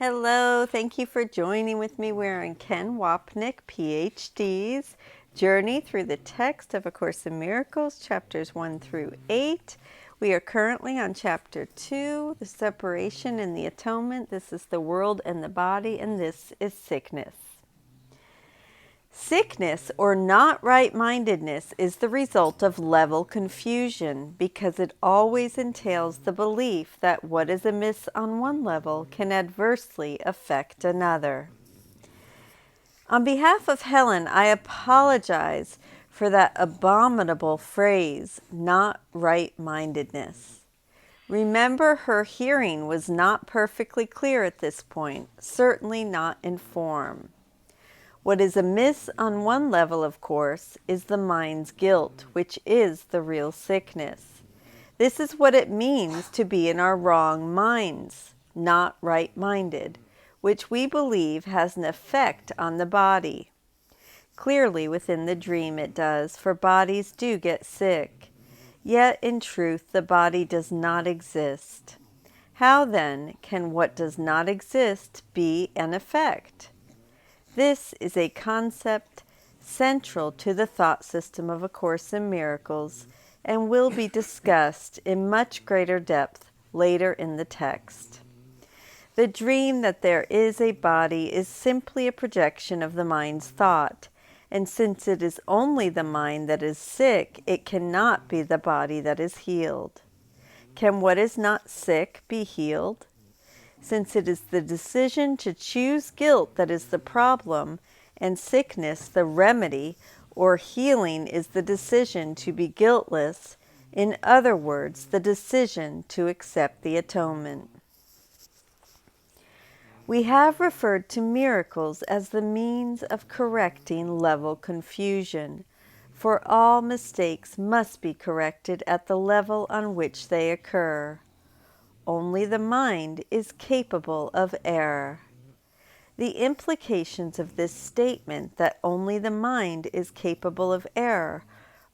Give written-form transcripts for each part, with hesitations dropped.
Hello, thank you for joining with me. We're on Ken Wapnick, PhD's journey through the text of A Course in Miracles, chapters 1 through 8. We are currently on chapter 2, the separation and the atonement. This is the world and the body, and this is sickness. Sickness, or not right-mindedness, is the result of level confusion because it always entails the belief that what is amiss on one level can adversely affect another. On behalf of Helen, I apologize for that abominable phrase, not right-mindedness. Remember, her hearing was not perfectly clear at this point, certainly not in form. What is amiss on one level, of course, is the mind's guilt, which is the real sickness. This is what it means to be in our wrong minds, not right-minded, which we believe has an effect on the body. Clearly, within the dream it does, for bodies do get sick. Yet, in truth, the body does not exist. How, then, can what does not exist be an effect? This is a concept central to the thought system of A Course in Miracles and will be discussed in much greater depth later in the text. The dream that there is a body is simply a projection of the mind's thought, and since it is only the mind that is sick, it cannot be the body that is healed. Can what is not sick be healed? Since it is the decision to choose guilt that is the problem, and sickness the remedy, or healing is the decision to be guiltless, in other words, the decision to accept the atonement. We have referred to miracles as the means of correcting level confusion, for all mistakes must be corrected at the level on which they occur. Only the mind is capable of error. The implications of this statement that only the mind is capable of error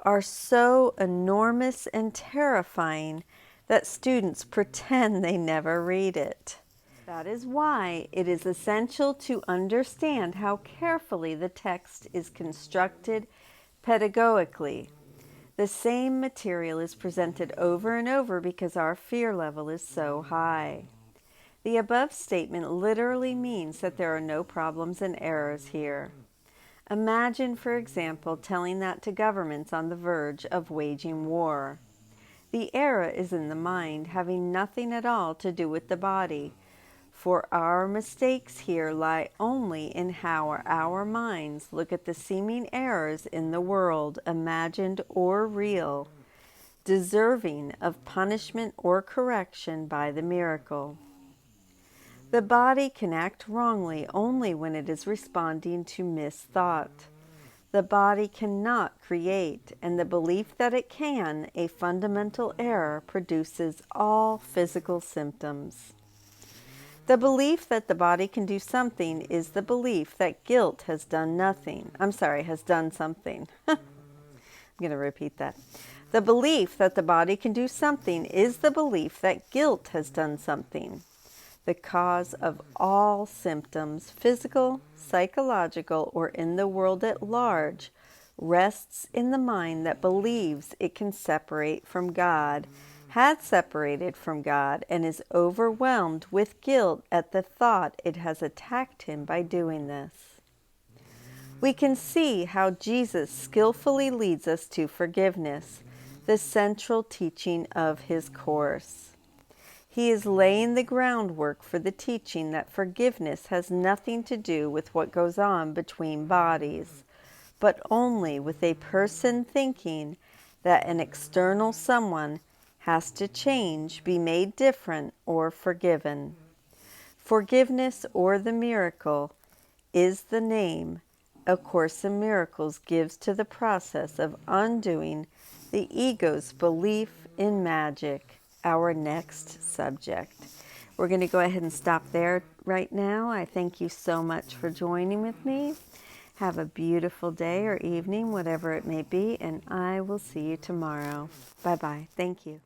are so enormous and terrifying that students pretend they never read it. That is why it is essential to understand how carefully the text is constructed pedagogically. The same material is presented over and over because our fear level is so high. The above statement literally means that there are no problems and errors here. Imagine, for example, telling that to governments on the verge of waging war. The error is in the mind, having nothing at all to do with the body, for our mistakes here lie only in how our minds look at the seeming errors in the world, imagined or real, deserving of punishment or correction by the miracle. The body can act wrongly only when it is responding to misthought. The body cannot create, and the belief that it can, a fundamental error, produces all physical symptoms. The belief that the body can do something is the belief that guilt has done nothing. Has done something. I'm going to repeat that. The belief that the body can do something is the belief that guilt has done something. The cause of all symptoms, physical, psychological, or in the world at large, rests in the mind that believes it can separate from God, had separated from God, and is overwhelmed with guilt at the thought it has attacked him by doing this. We can see how Jesus skillfully leads us to forgiveness, the central teaching of his course. He is laying the groundwork for the teaching that forgiveness has nothing to do with what goes on between bodies, but only with a person thinking that an external someone has to change, be made different, or forgiven. Forgiveness, or the miracle, is the name A Course in Miracles gives to the process of undoing the ego's belief in magic, our next subject. We're going to go ahead and stop there right now. I thank you so much for joining with me. Have a beautiful day or evening, whatever it may be, and I will see you tomorrow. Bye-bye. Thank you.